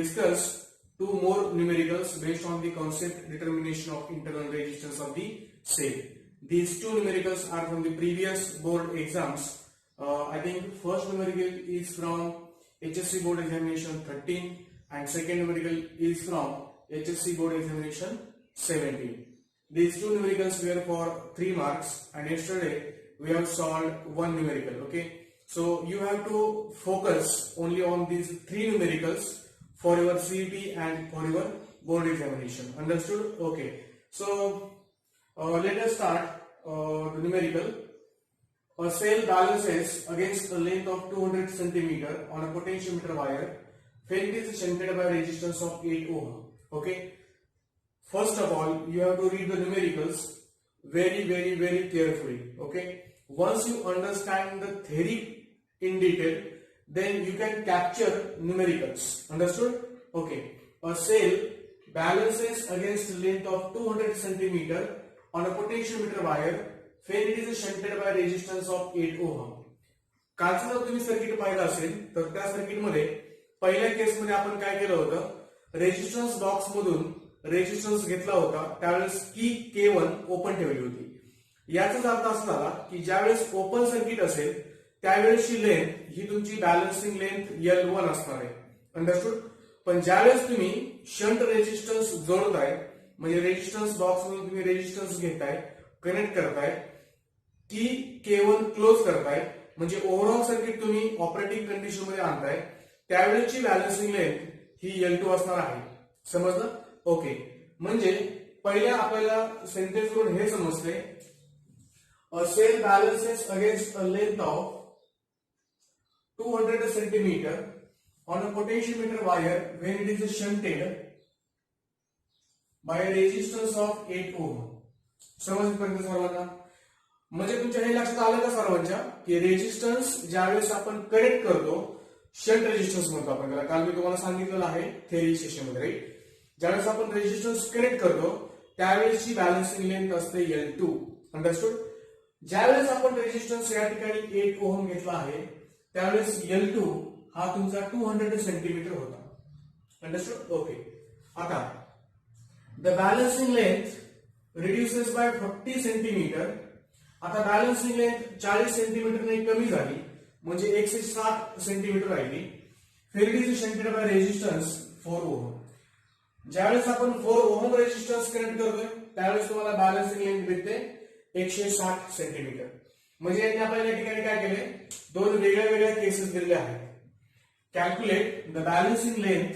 discuss two more numericals based on the concept determination of internal resistance of the cell. These two numericals are from the previous board exams. I think first numerical is from HSC board examination 13 and second numerical is from HSC board examination 17. These two numericals were for 3 marks and yesterday we have solved one numerical. Okay, so you have to focus only on these 3 numericals for your CET and for your board examination. Understood? Okay, so let us start the numerical. A cell balances against a length of 200 cm on a potentiometer wire when it is shunted by a resistance of 8 ohm. Okay, first of all you have to read the numericals very carefully. Okay, once you understand the theory in detail, then you can capture numericals. Understood? Okay, a cell balances against a length of 200 cm on a potentiometer wire when it is shunted by resistance of 8 ohm. कालचं जर तुम्ही circuit पाहिलं असेल तर त्या circuit मध्ये पहिल्या केस मध्ये आपण काय केलं होतं, रेजिस्टन्स बॉक्स मधून रेजिस्टन्स घेतला होता त्यावेळेस की K1 ओपन ठेवली होती. याचाच अर्थ असा झाला की ज्यावेळेस ओपन सर्किट असेल त्यावेळेसची लेंथ ही तुमची बॅलन्सिंग लेंथ L1 असणार आहे. अंडरस्टूड? पण ज्यावेळेस तुम्ही शंट रेजिस्टन्स जोडताय म्हणजे रेजिस्टन्स बॉक्स मधून तुम्ही रेजिस्टन्स घेताय, कनेक्ट करताय, की K1 क्लोज करताय म्हणजे ओव्हरऑल सर्किट तुम्ही ऑपरेटिंग कंडिशन मध्ये आणताय त्यावेळेची बॅलन्सिंग लेंथ ही L2 असणार आहे. समजलं? ओके, म्हणजे पहिल्या आपल्याला सेंटेन्स वरून हे समजते, a cell balances against a length of 200 cm on a potentiometer wire when it is shunted by a resistance of 8 ohm. समजपर्यंत सर्वांना? म्हणजे तुमच्या हे लक्षात आलं का सर्वांच्या की रेजिस्टन्स ज्यावेळेस आपण कनेक्ट करतो, शंट रेजिस्टन्स म्हणतो आपण त्याला, काल मी तुम्हाला सांगितलेलं आहे थेरी सेशन मध्ये, राईट? ज्यावेळेस आपण रेजिस्टन्स कनेक्ट करतो त्यावेळेसची बॅलन्सिंग लेंथ असते L2. अंडरस्टूड? ज्यावेळेस आपण रेजिस्टन्स या ठिकाणी 8 ओहम घेतला आहे त्यावेळेस L2 हा तुमचा 200 सेंटीमीटर होता. अंडरस्टूड? ओके, आता the balancing length reduces by 40 centimetre. आता बॅलन्सिंग लेंथ 40 सेंटीमीटरने कमी झाली म्हणजे 160 सेंटीमीटर राहिली. फेरिडीज शंटेड बाय रेजिस्टन्स 4 ओहम. ज्यावेळेस आपण 4 ओहम रेजिस्टन्स कनेक्ट करतोय त्यावेळेस तुम्हाला बॅलन्सिंग लेंथ भेटते 160 सेंटीमीटर. म्हणजे यांनी आपल्याला या ठिकाणी काय केले, दोन वेगळ्या केसेस दिलेले आहेत. Calculate the balancing length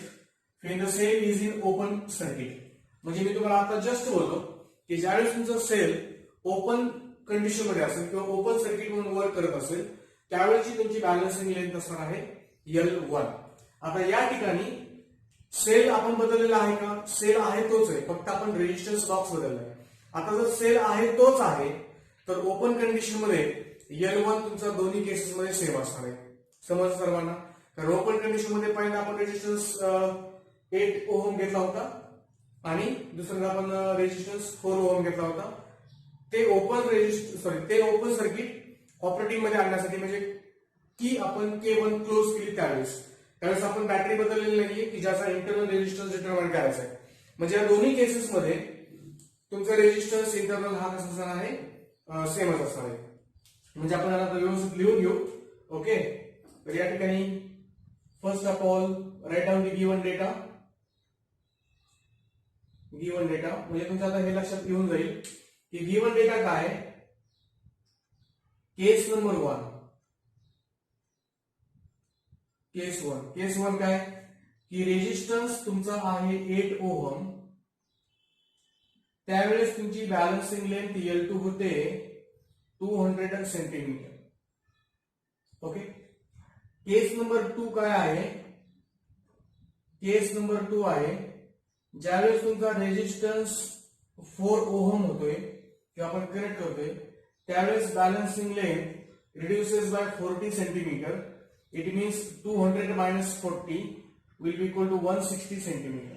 when the cell is in open circuit. म्हणजे मी तुम्हाला आता जस्ट बोललो की ज्यावेळेस तुमचं सेल ओपन कंडिशन मध्ये असेल किंवा ओपन सर्किट म्हणून वर्क करत असेल त्यावेळेची तुमची बॅलन्सिंग लेंथ असणार आहे L1. आता या ठिकाणी सेल आपण बदललेला आहे का? सेल आहे तोच आहे, फक्त आपण रेजिस्टन्स बॉक्स बदललाय. आता जर सेल आहे तोच आहे तर ओपन कंडिशन मध्ये L1 तुमचा दोन्ही केसेस मध्ये सेम असणार आहे. समज सर्वांना? तर ओपन कंडिशन मध्ये पहिला आपण रेजिस्टन्स 8 ओहम घेतला होता आणि दुसरा आपण रेजिस्टन्स 4 ओहम घेतला होता. ते ओपन सर्किट ऑपरेटिंग मध्ये आणण्यासाठी म्हणजे की आपण K1 क्लोज केली त्यावेळेस आपण बॅटरी बदललेली नाहीये की ज्याचा इंटरनल रेजिस्टन्स डिटरमाइन करायचा आहे. म्हणजे या दोन्ही केसेस मध्ये तुमचा रेजिस्टन्स इंटरनल हा कसा असणार आहे, सेमच असणार आहे. म्हणजे आपण याला व्यवस्थित लिहून घेऊ. ओके, तर या ठिकाणी first of all write down the given data. Given data म्हणजे तुमच्या आता हे लक्षात येऊन जाईल की गिवन डेटा काय, केस नंबर 1. केस 1 काय की रेजिस्टन्स तुमचा आहे 8 ओहम, त्यावेळेस तुमची बॅलन्सिंग लेंथ L2 होते 200 सेंटीमीटर. ओके, केस नंबर 2 काय आहे? केस नंबर 2 आहे ज्यावेळेस तुमचा रेजिस्टन्स 4 ओहम होतोय किंवा आपण कनेक्ट करतोय त्यावेळेस balancing length reduces by 40 centimetre. It means 200 minus 40 will be equal to 160 centimetre.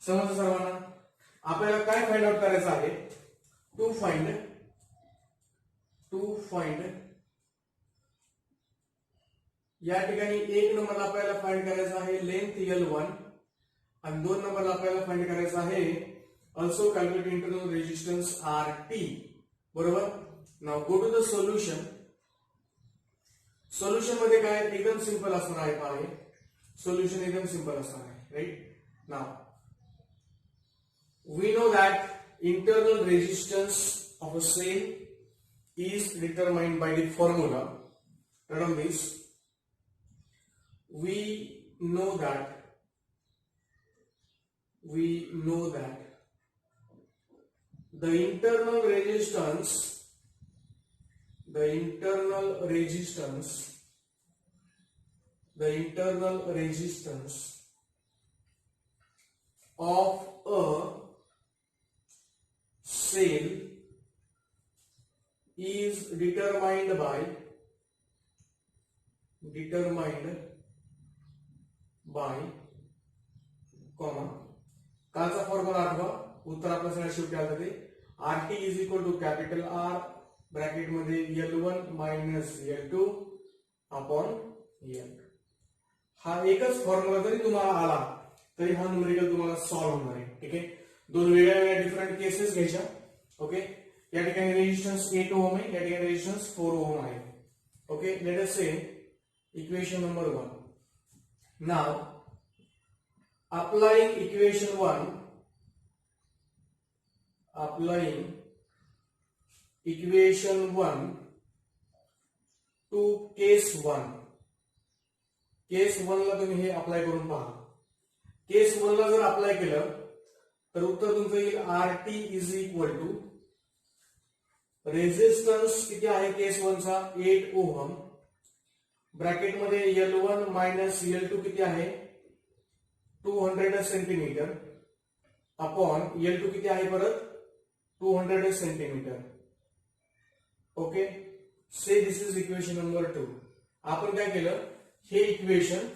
समजलं सर्वांना? आपल्याला काय फाइंड आउट करायचं आहे? टू फाइंड या ठिकाणी 1 नंबरला आपल्याला फाइंड करायचं आहे लेंथ L1 आणि 2 नंबरला आपल्याला फाइंड करायचं आहे also calculate internal resistance RT. बरोबर. Now go to the solution. Solution मध्ये काय एकदम सिंपल असणार आहे पहा. सोल्युशन एकदम सिंपल असणार आहे. Right. Now we know that internal resistance of a cell is determined by the formula. Remember this. We know that the internal resistance of a cell is determined by comma कालचा formula आठवा. उत्तर आपल्या सगळ्या शेवटी आलं ते RT is equal to capital R bracket मध्ये L1 minus L2 upon L. हा एकच फॉर्म्युला जरी तुम्हाला आला तरी हा न्यूमेरिकल तुम्हाला सॉल्व्ह होणार आहे. ठीक आहे. दोन वेगळ्या डिफरंट केसेस घ्यायच्या. ओके. या ठिकाणी रेजिस्टन्स 8 ओहम आहे, या ठिकाणी रेजिस्टन्स 4 ओहम आहे. Okay. Let us say equation number 1. Now applying equation 1 to case 1. केस 1 ला तुम्ही हे अप्लाय करून पहा. केस 1 ला जर अप्लाय केलं तर उत्तर तुमचं येईल RT is equal to resistance किती आहे केस 1 चा 8 ओहम ब्रॅकेट मध्ये L1 मायनस L2 किती आहे 200 सेंटीमीटर अपॉन L2 किती आहे परत 200 centimetre. Okay. Say this is equation number 2. आपण काय केलं हे इक्वेशन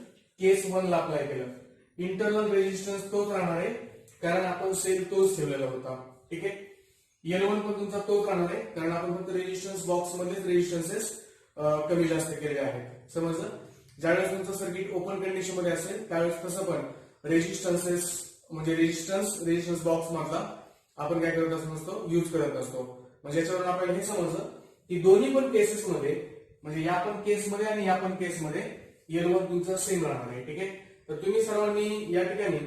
केस 1 ला अप्लाय केलं. इंटरनल रेजिस्टन्स तोच राहणार आहे कारण आपण सेल तोच ठेवलेला होता. ठीक आहे. L1 पण तुमचा तोच राहणार आहे कारण आपण फक्त रेजिस्टन्स बॉक्स मध्येच रेजिस्टन्सेस कमी जास्त केलेले आहेत. समजलं. ज्यावेळेस तुमचं सर्किट ओपन कंडिशन मध्ये असेल त्यावेळेस तसं पण रेजिस्टन्सेस म्हणजे रेजिस्टन्स बॉक्स मधला आपण काय करत नसतो यूज करत नसतो. म्हणजे याच्यावरून आपल्याला हे समजलं की दोन्ही पण केसेस मध्ये म्हणजे या पण केसमध्ये आणि या पण केसमध्ये L1 तुमचा सेम राहणार आहे. ठीक आहे. तर तुम्ही सर्वांनी या ठिकाणी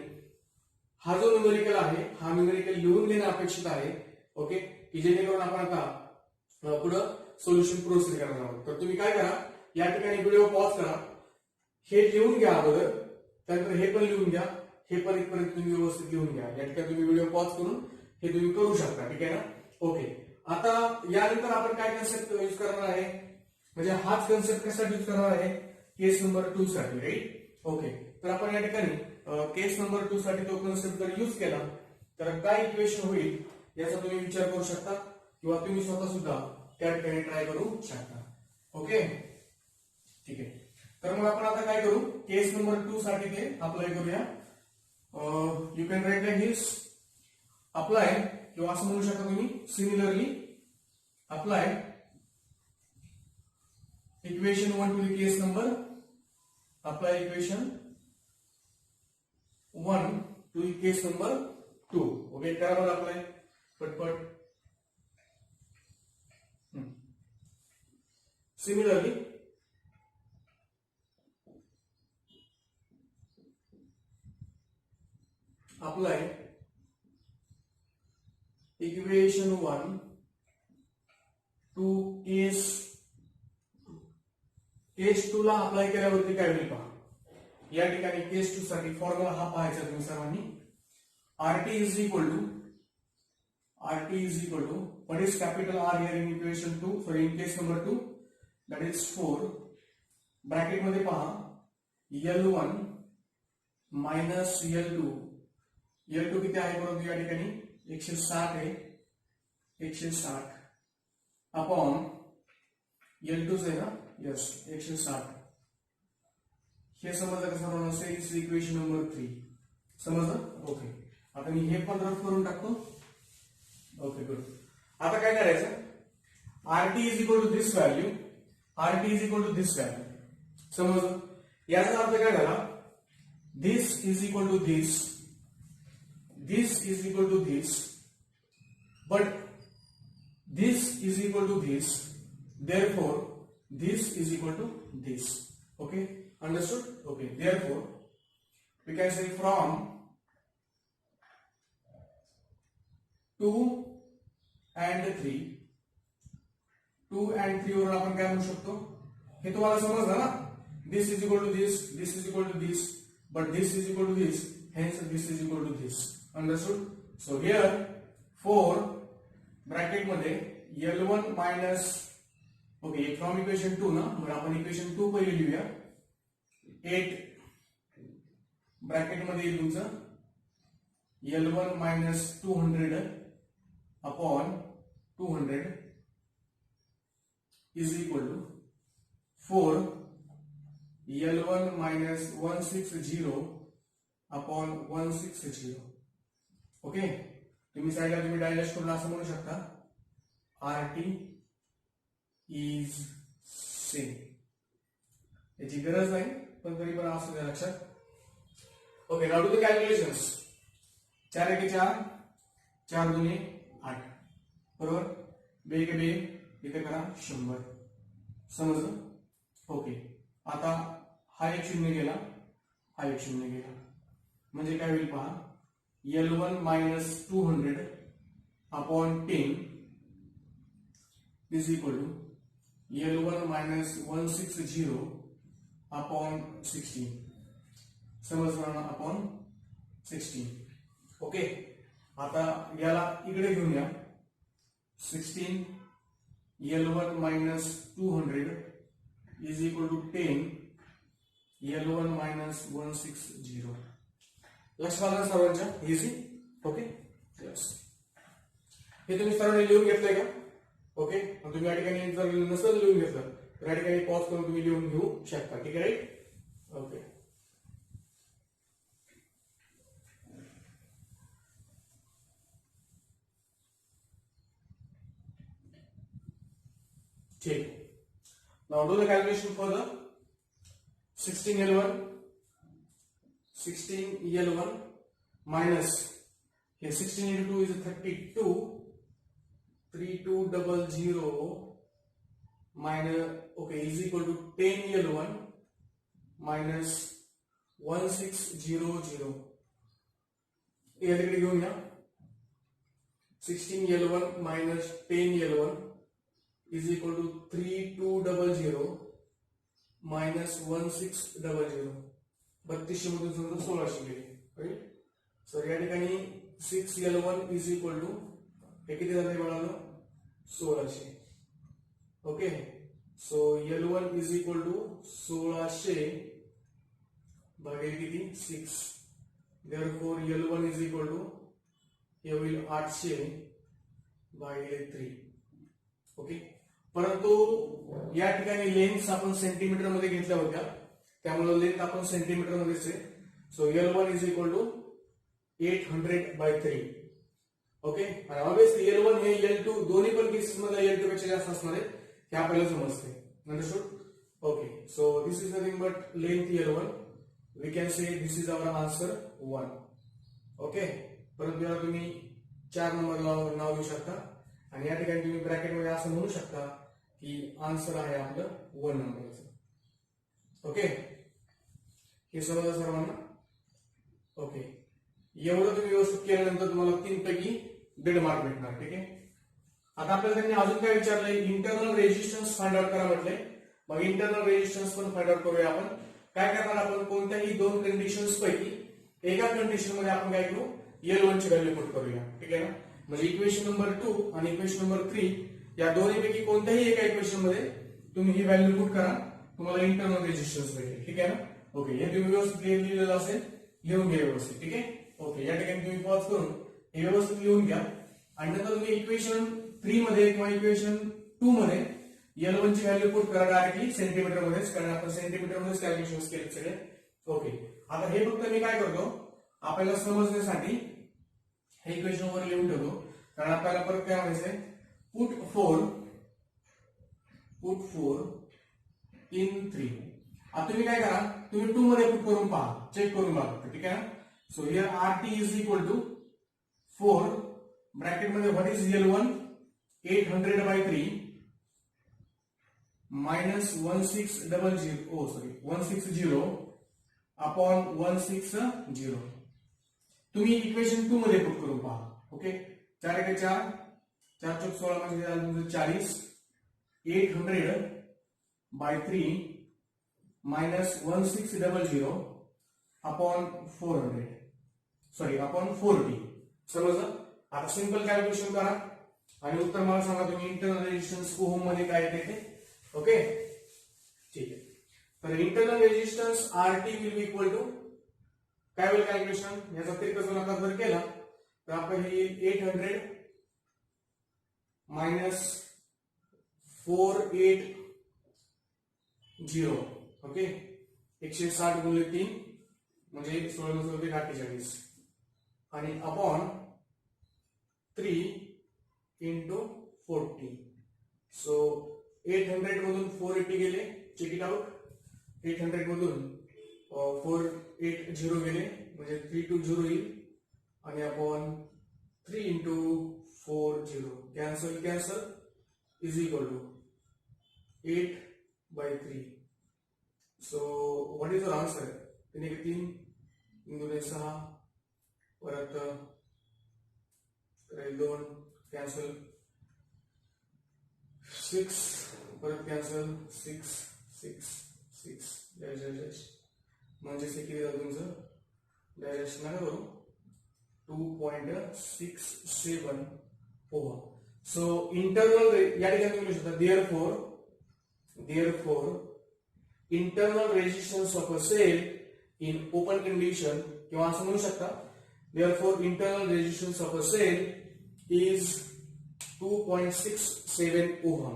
हा जो न्यूमेरिकल आहे हा न्यूमेरिकल लिहून घेणं अपेक्षित आहे. ओके. की जेणेकरून आपण आता पुढे सोल्युशन प्रोसीड करणार आहोत. तर तुम्ही काय करा या ठिकाणी व्हिडिओ पॉज करा. हे लिहून घ्या अगोदर त्यानंतर हे पण लिहून घ्या. हे पण इथपर्यंत तुम्ही व्यवस्थित लिहून घ्या. या ठिकाणी तुम्ही व्हिडिओ पॉज करून हे तुम्ही करू शकता. ठीक आहे ना. ओके. आता यानंतर आपण काय कन्सेप्ट यूज करणार आहे म्हणजे हाच कन्सेप्ट कसा यूज करणार आहे केस नंबर 2 साठी. राईट. ओके. तर आपण या ठिकाणी केस नंबर 2 साठी तो कन्सेप्ट जर यूज केला तर काय इक्वेशन होईल याचा तुम्ही विचार करू शकता किंवा तुम्ही स्वतः सुद्धा त्या ठिकाणी ट्राय करू शकता. ओके. ठीक आहे. तर मग आपण आता काय करू केस नंबर 2 साठी ते अप्लाय करूया. You can write like this apply किंवा असं म्हणू शकता तुम्ही similarly apply equation 1 to the case number apply equation 1 to the case number 2. Okay. करा बरं अप्लाय पटपट. सिमिलरली apply equation 1 to case 2 ला अप्लाय केल्यावरती काय होईल पहा. या ठिकाणी केस 2 साठी फॉर्म्युला हा पाहायचा तुम्ही सर्वांनी. RT is equal to what is capital R here in equation 2 sorry in case number 2 that is 4 bracket मध्ये पहा L1 मायनस L2 किती आहे परंतु या ठिकाणी 160 आहे 160 अपॉन L2 आहे ना. यस 160. हे समजलं कसं म्हणून असेल इज इक्वेशन नंबर 3. समजलं. ओके. आता मी हे पण रफ करून टाकतो. Okay good. आता काय करायचं RT is equal to this value समजलं? याचा अर्थ काय झाला, this is equal to this, this is equal to this, but this is equal to this, therefore this is equal to this. Okay, understood? Okay, therefore we can say from 2 and 3, 2 and 3 वरून आपण काय म्हणू शकतो, हे तुम्हाला समजलं ना, this is equal to this, this is equal to this, but this is equal to this, hence this is equal to this. Understood? So here 4 bracket मध्ये L1 minus, okay, from equation 2 ना, मग आपण equation 2 पहिले लिहूया. 8 bracket मध्ये येईल तुमचं L1 minus 200 upon 200 is equal to 4 L1 minus 160 upon 160. Okay, तुम्ही साईडला तुम्ही डायलेक्ट करून असं म्हणू शकता, RT is same. याची गरज नाही, पण तरी पण असं द्या लक्षात. Okay, now do the calculations. 4 एके 4, 4 दुने 8, बरोबर. 2 एके 2, इथे करा 100. समजलं? ओके, आता हा एक शून्य गेला, हा एक शून्य गेला, म्हणजे काय होईल पहा, L1 minus 200 upon 10 is equal to L1 minus 160 upon 16. समजलं ना, upon 16. ओके, आता याला इकडे घेऊन या. 16 L1 minus 200 is equal to 10 L1 minus 160. लक्षात आलं सर्वांच्या? इझी. Okay, yes. हे तुम्ही सर्वांनी लिहून घेतलंय का? ओके, तुम्ही या ठिकाणी जर नसेल लिहून घेतलं तर या ठिकाणी पॉज करून तुम्ही लिहून घेऊ शकता. ठीक आहे, राईट? ओके, ठीक. Now do the calculation further. 16 L1 minus, here 16 into 2 is 32, 3200 minus, okay, is equal to 10 L1 minus 1600. ये देखिए क्यों यहाँ 16 L1 minus 10 L1 is equal to 3200 minus 1600. 3200 मधून समजा 1600 गेले, राईट. सो या ठिकाणी 6 L1 is equal to हे किती झाले म्हणालो 1600. Okay, so L1 is equal to 1600 भागिले किती 6. therefore L1 is equal to हे होईल 800 भागिले 3. ओके, परंतु या ठिकाणी लेन्थ आपण सेंटीमीटर मध्ये घेतल्या होत्या, त्यामुळे लेंथ आपण सेंटीमीटर मध्येच आहे. So L1 is equal to 800 by 3. Okay, आणि ऑब्वियसली L1 हे L2 दोन्ही पण केसेस मध्ये L2 पेक्षा जास्त असणार आहे, हे आपल्याला समजते. Understood? Okay, so this is nothing but length L1. We can say this is our answer 1. Okay, परंतु याला तुम्ही 4 नंबरला नाव देऊ शकता आणि या ठिकाणी तुम्ही ब्रॅकेट मध्ये असं म्हणू शकता की आन्सर आहे आपलं 1 नंबरचं. ओके, हे समजलं सर्वांना? ओके, एवढं तुम्ही व्यवस्थित केल्यानंतर तुम्हाला 3 पैकी 1.5 मार्क भेटणार. ठीक आहे, आता आपल्याला त्यांनी अजून काय विचारलंय, इंटरनल रेजिस्टन्स फाइंड आउट करा म्हटलंय. मग इंटरनल रेजिस्टन्स पण फाइंड आउट करूया. आपण काय करणार, आपण कोणत्याही 2 कंडिशन्स पैकी एका कंडिशन मध्ये आपण काय करू, L1 ची व्हॅल्यू पुट करूया. ठीक आहे ना, म्हणजे इक्वेशन नंबर 2 आणि इक्वेशन नंबर 3 या दोन्हीपैकी कोणत्याही एका इक्वेशन मध्ये तुम्ही ही व्हॅल्यू पुट करा, तुम्हाला इंटरनल रेजिस्टन्स भेटेल. ठीक आहे ना? ओके, हे तुम्ही व्यवस्थित लिहिलेलं असेल, लिहून घ्या व्यवस्थित. ठीक आहे, ओके, या ठिकाणी तुम्ही पॉज करून हे व्यवस्थित लिहून घ्या आणि नंतर तुम्ही इक्वेशन 3 मध्ये किंवा इक्वेशन 2 मध्ये L1 ची व्हॅल्यू पुट करा डायरेक्टली सेंटीमीटर मध्येच, कारण आपण सेंटीमीटर मध्येच कॅल्क्युलेशन केले सगळे. ओके, आता हे फक्त मी काय करतो, आपल्याला समजण्यासाठी हे इक्वेशन वर लिहून ठेवतो, कारण आपल्याला परत काय म्हणायचंय, पुट 4 in 3. आता तुम्ही काय करा, तुम्ही 2 मध्ये पुट करून पहा, चेक करून बघा, ठीक आहे ना. So here RT is equal to 4 bracket मध्ये what is L1 800/3 minus 160 upon 160. तुम्ही इक्वेशन 2 मध्ये पुट करून पहा. ओके, 4 एके 4, 4 चौक 16 म्हणजे झालं तुमचं 40. 800/3 minus 1600 अपॉन 400 अपॉन 40. समजलं. आता सिंपल कॅल्क्युलेशन करा आणि उत्तर मला सांगा तुम्ही इंटरनल रेजिस्टन्स ओहम मध्ये काय येते ते. ओके, ठीक आहे. तर internal resistance RT will be equal to काय होईल कॅल्क्युलेशन, याचा तिरकस गुणाकार जर केला तर आपण हे 800 मायनस 480. ओके, 160 गुणिले 3 म्हणजे 16 आणि अपॉन 3 इंटू 40. सो 800 मधून 480 गेले, चेक इट आउट. 800 मधून 480 गेले म्हणजे 320 येईल आणि upon 3 into 40 cancel is equal to 8/3. So what is your answer. 3 1 3 2 6 परत 2 कॅन्सल 6 परत कॅन्सल 6 6 6 डॅश म्हणजे किती झालं तुमचं डॅश नका करू 2.67 ओहम. सो इंटरनल या ठिकाणी तुम्ही शकता therefore internal resistance of a cell in open condition किंवा असं म्हणू शकता therefore internal resistance of a cell is 2.67 ohm.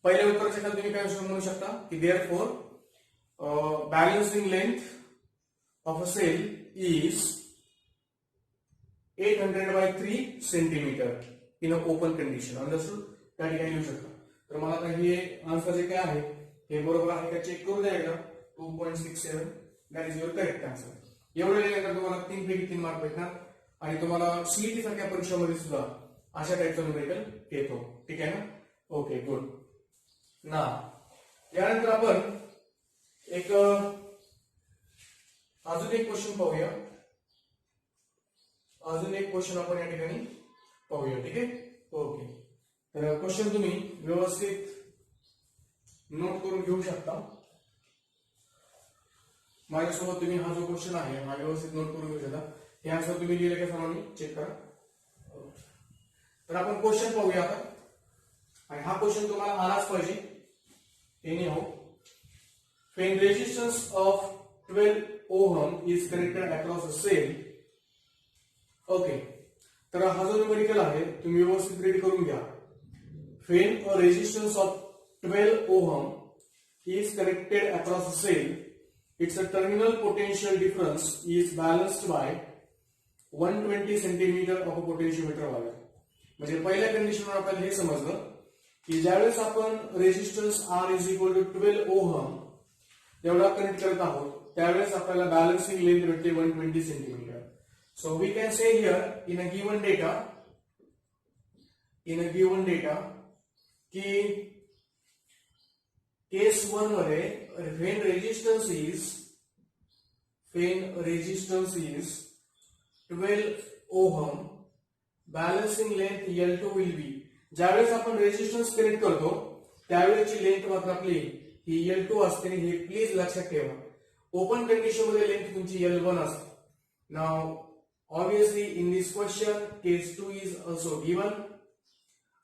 पहिल्या उत्तराच्या खाली तुम्ही काय म्हणू शकता की therefore balancing length of a cell is 800/3 centimeter in an open condition. Understood. त्या ठिकाणी लिहू शकता. तर मला आता हे आन्सर जे काय आहे हे बरोबर आहे का चेक करू द्या एकदा. 2.67 that is your correct answer. एवढं लिहिल्यानंतर तुम्हाला 3 पैकी 3 मार्क भेटणार आणि तुम्हाला सीईटी सारख्या परीक्षामध्ये सुद्धा अशा टाईपचा न्यूमेरिकल येतो. ठीक आहे ना. Okay, good. ना यानंतर आपण एक अजून एक क्वेश्चन पाहूया. अजून एक क्वेश्चन आपण या ठिकाणी पाहूया. ठीक आहे. ओके, तर क्वेश्चन तुम्ही व्यवस्थित नोट करून घेऊ शकता. माझ्यासोबत तुम्ही हा जो क्वेश्चन आहे हा व्यवस्थित नोट करून घेऊ शकता. हे आन्सर तुम्ही लिहिले का सर्वांनी चेक करा. तर आपण क्वेश्चन पाहूया आता आणि हा क्वेश्चन तुम्हाला आलाच पाहिजे. Any how, when resistance of 12 ohm is connected across a cell. Okay, तर हा जो न्यूमेरिकल आहे तुम्ही व्यवस्थित रीड करून घ्या. when a resistance of 12 ohm is connected across a cell, its terminal potential difference is balanced by 120 centimeter of a potentiometer wire. म्हणजे पहिल्या कंडिशनवर आपल्याला हे समजलं की ज्यावेळेस आपण resistance R is equal to 12 ohm एवढा कनेक्ट करत आहोत त्यावेळेस आपल्याला बॅलन्सिंग लेंथ भेटते 120 centimetre. So we can say here in a given data की केस 1 मध्ये when resistance is 12 ohm, balancing length L2 will be. ज्यावेळेस आपण रेजिस्टन्स कनेक्ट करतो त्यावेळेची लेंथ मात्र आपली ही L2 असते. हे प्लीज लक्षात ठेवा. ओपन कंडिशन मध्ये लेंथ तुमची L1 असते. Now obviously in this question case 2 is also given.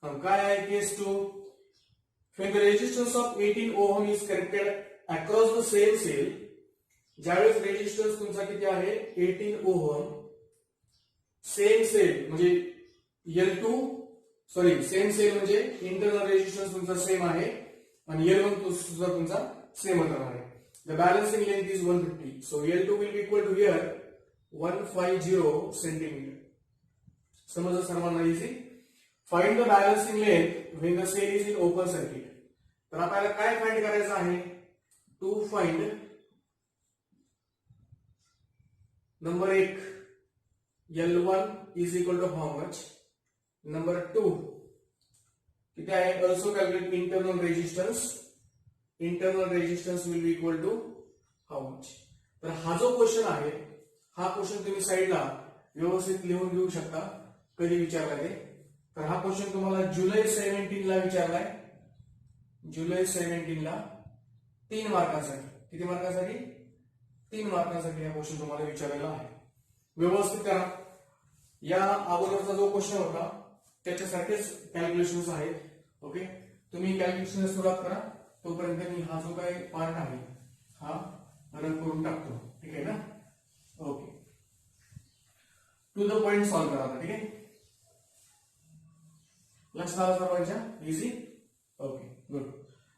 काय आहे केस 2. when the resistance of 18 ohm is connected across the same cell, ज्यावेळेस रेजिस्टन्स तुमचा किती आहे 18 ओहम, सेम सेल म्हणजे L2 सेम सेल म्हणजे इंटरनल रेजिस्टन्स तुमचा सेम आहे आणि L1 सुद्धा तुमचा सेम असणार आहे. The balancing length is 150. So L2 will be equal to here 150 centimetre. समजलं सर्वांना easy. Find the balancing length when the cell is in open circuit. तर आपल्याला काय फाइंड करायचं आहे to find number 1 L1 is equal to how much, number 2 किती आहे, also calculate internal resistance, internal resistance will be equal to how much. तर हा जो क्वेश्चन आहे हा क्वेश्चन तुम्ही साईडला व्यवस्थित लिहून घेऊ शकता. कधी विचारला ते, तर हा क्वेश्चन तुम्हाला जुलै 17 ला विचारलाय, जुलै 17 ला 3 मार्कांसाठी. किती मार्कांसाठी? 3 मार्कांसाठी हा क्वेश्चन तुम्हाला विचारलेला आहे. व्यवस्थित करा. या अगोदरचा जो क्वेश्चन होता त्याच्यासारखेच कॅल्क्युलेशन्स आहेत. ओके, तुम्ही कॅल्क्युलेशन सुरुवात करा, तोपर्यंत मी हा जो काही पार्ट आहे हा रन करून टाकतो. ठीक आहे ना? Okay, to the point solve करा. ठीक आहे, लक्षात आलं सर्वांच्या? इझी. Okay, good.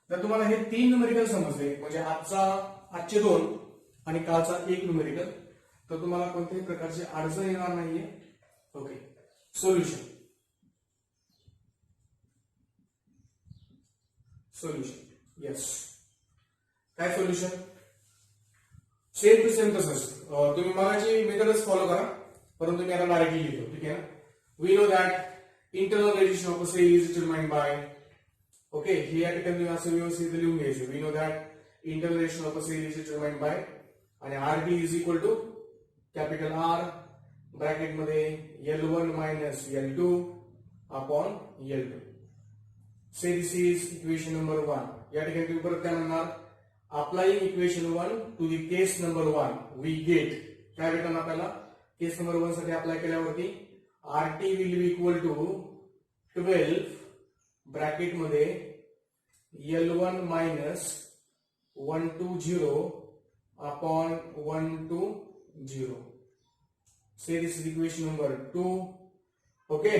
तर तुम्हाला हे 3 न्यूमेरिकल समजले, म्हणजे आजचे 2 आणि कालचा 1 न्यूमेरिकल, तर तुम्हाला कोणत्याही प्रकारची अडचण येणार नाहीये. Okay, solution. सोल्युशन येस, काय सोल्युशन? सेम टू सेम तसंच तुम्ही मगाची मेथडच फॉलो करा, परंतु मी आता डायरेक्टली लिहितो. ठीक आहे ना? We know that internal resistance of a cell is determined by, okay, हे या ठिकाणी असं व्यवस्थित लिहून घ्यायचं. We know that internal resistance of a cell is determined by, आणि RT is equal to capital R bracket मध्ये L1 minus L2 upon L2. Say this is equation number 1. या ठिकाणी तुम्ही परत काय म्हणणार? Applying equation 1 to the case number 1 we gate, काय भेटणार आपल्याला? केस नंबर 1 साठी अप्लाय केल्यावरती RT will be equal to 12 bracket मध्ये L1 minus 120 upon 120. Say this is equation number 2. Okay,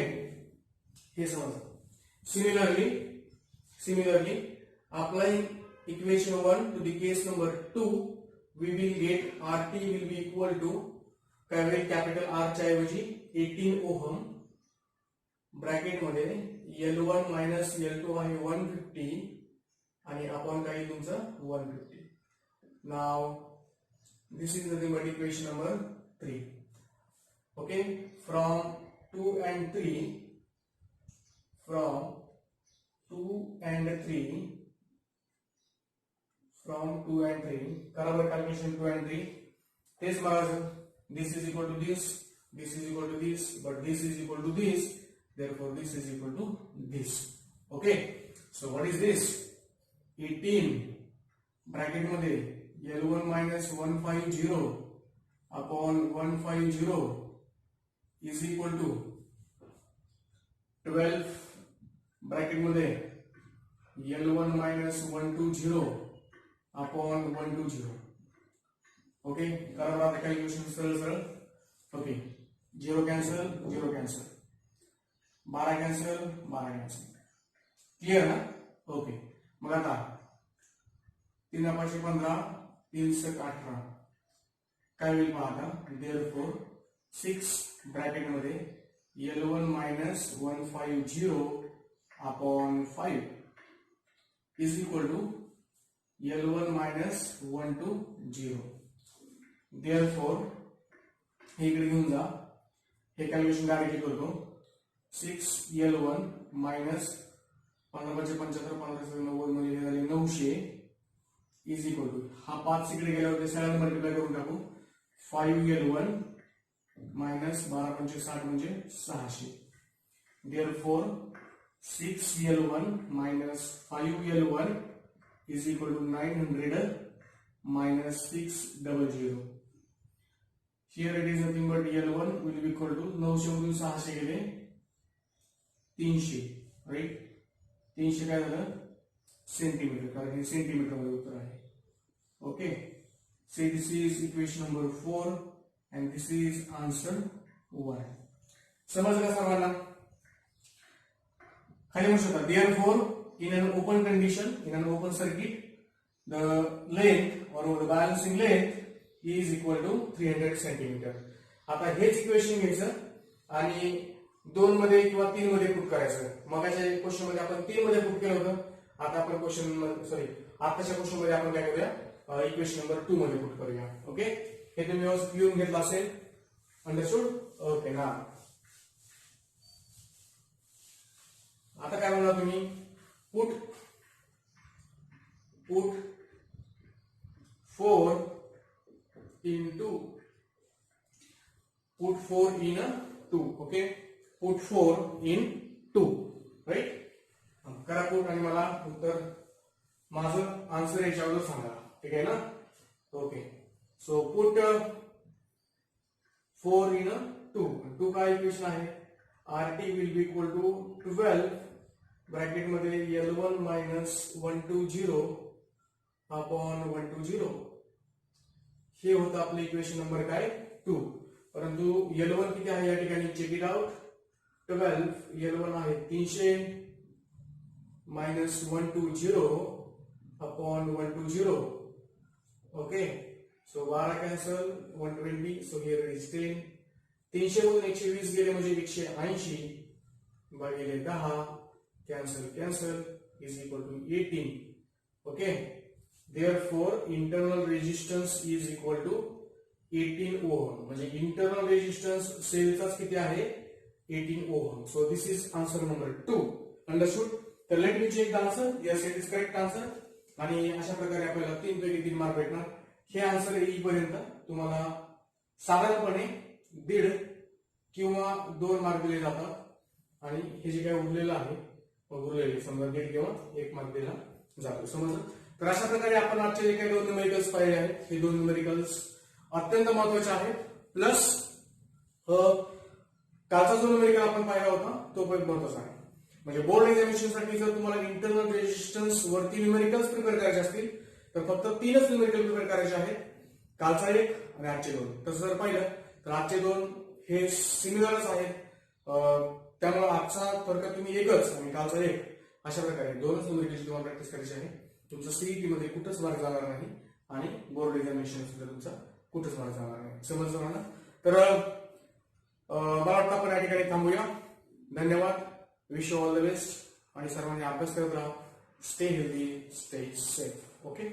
हे समजा. Similarly, applying equation 1 to the case number 2, we will get RT will be equal to काय होईल? Capital R च्या ऐवजी 18 ohm bracket मध्ये L1 minus L2 आहे 150 आणि upon काय तुमचं 150. Now this is nothing but equation number 3. Okay, from 2 and 3, from 2 and 3, बराबर calculation 2 and 3. तेच बघायचं. This is equal to this, this is equal to this, but this is equal to this, therefore this is equal to this. Okay, so what is this? 18 bracket मध्ये L1 minus 150 upon 150 is equal to 12 bracket मध्ये L1 minus 120 upon 120. Okay, करा बरं calculation सरळ सरळ. Okay, 0 cancel, 0 cancel, 12 cancel, 12 cancel. Clear ना? Okay, मग आता 3 5 15, 3 6 18 काय होईल पहा. देअरफॉर 6 ब्रॅकेट मध्ये L1 minus 150 upon 5 is equal to L1 minus 120. Therefore हे इकडे घेऊन जा, हे कॅल्क्युलेशन डायरेक्टली करतो. 6L1 मायनस 15 75 15 90 म्हणजे झाले 900 इज इक्वल टू, हा 5 इकडे गेल्यावर 7 मल्टिप्लाय करून टाकू. 5L1 मायनस 12 पंचे 60 म्हणजे 600. Therefore 6L1 minus 5L1 is equal to 900 minus 600. Here it is nothing but L1 will be equal to 900 मधून 600 गेले 300, राईट. 300 काय झालं? सेंटीमीटर, कारण हे सेंटीमीटर मध्ये उत्तर आहे. Okay, so this is equation number 4 and this is answer 1. समजलं का सर्वांना? खाली म्हणू शकता therefore in an open condition, in an open circuit, the length or the balancing length is equal to 300 centimeter. आता हेच इक्वेशन घ्यायचं आणि 2 मध्ये किंवा 3 मध्ये पुट करायचं. मगाच्या क्वेश्चन मध्ये आपण 3 मध्ये पुट केलं होतं. आता आपण क्वेश्चन आताच्या क्वेश्चन मध्ये आपण काय करूया, इक्वेशन नंबर 2 मध्ये पुट करूया. ओके, हे तुम्ही व्यवस्थित लिहून घेतलं असेल. अंडरस्टूड? ओके ना. आता काय म्हणला तुम्ही? Put 4 into put 4 in a 2. Okay, put 4 in 2, right. करा पुट आणि मला उत्तर माझं आन्सर याच्यावर सांगा. ठीक आहे ना? Okay, so put 4 in a 2. 2 काय इक्वेशन आहे? RT will be equal to 12 bracket मध्ये L1 minus 120 upon 120. हे होतं आपलं इक्वेशन नंबर काय? 2. परंतु L1 किती आहे या ठिकाणी? Check it out. 12 L1 आहे 300 minus 120 upon 120. Okay, so 12 cancel, 120, so here is 10. 300 मधून 120 गेले म्हणजे 180 भागिले 10, cancel is equal to 18. Okay, therefore internal resistance is equal to 18 ohm. म्हणजे इंटरनल रेजिस्टन्स सेलचाच किती आहे? 18 ohm. So this is answer number 2. Understood? तर let me check the answer. Yes, it is correct answer. आणि अशा प्रकारे आपल्याला 3 पैकी 3 मार्क भेटणार. हे आन्सर येईपर्यंत तुम्हाला साधारणपणे 1.5 किंवा 2 मार्क दिले जातात. आणि हे जे काय उरलेलं आहे, उरलेले समजा 1.5 किंवा 1 मार्क दिला जातो. समजलं? तर अशा प्रकारे आपण आजचे जे काही 2 न्यूमेरिकल्स पाहिले आहेत, हे 2 न्यूमेरिकल्स अत्यंत महत्वाचे आहेत. प्लस कालचा जो न्यूमेरिकल आपण पाहिला होता तो पण महत्वाचा आहे. म्हणजे बोर्ड एक्झामिनेशनसाठी जर तुम्हाला इंटरनल रेजिस्टन्स वरती न्यूमेरिकल्स प्रिपेअर करायचे असतील तर फक्त 3च न्यूमेरिकल प्रिपेअर करायचे आहेत. कालचा 1 आणि आजचे 2. तसं जर पाहिलं तर आजचे 2 हे सिमिलरच आहेत. त्यामुळे आजचा फरक तुम्ही 1च आणि कालचा 1 अशा प्रकारे 2च न्यूमेरिकल्स तुम्हाला प्रॅक्टिस करायची आहे. तुमचं सीईटी मध्ये कुठंच मार्क जाणार नाही आणि बोर्ड एक्झामिनेशन सुद्धा तुमचा कुठंच मार्क जाणार नाही. समजलं ना? तर मला वाटतं आपण या ठिकाणी थांबूया. धन्यवाद. Wish you all the best आणि सर्वांनी अभ्यास करत राहा. Stay healthy, stay safe. Okay.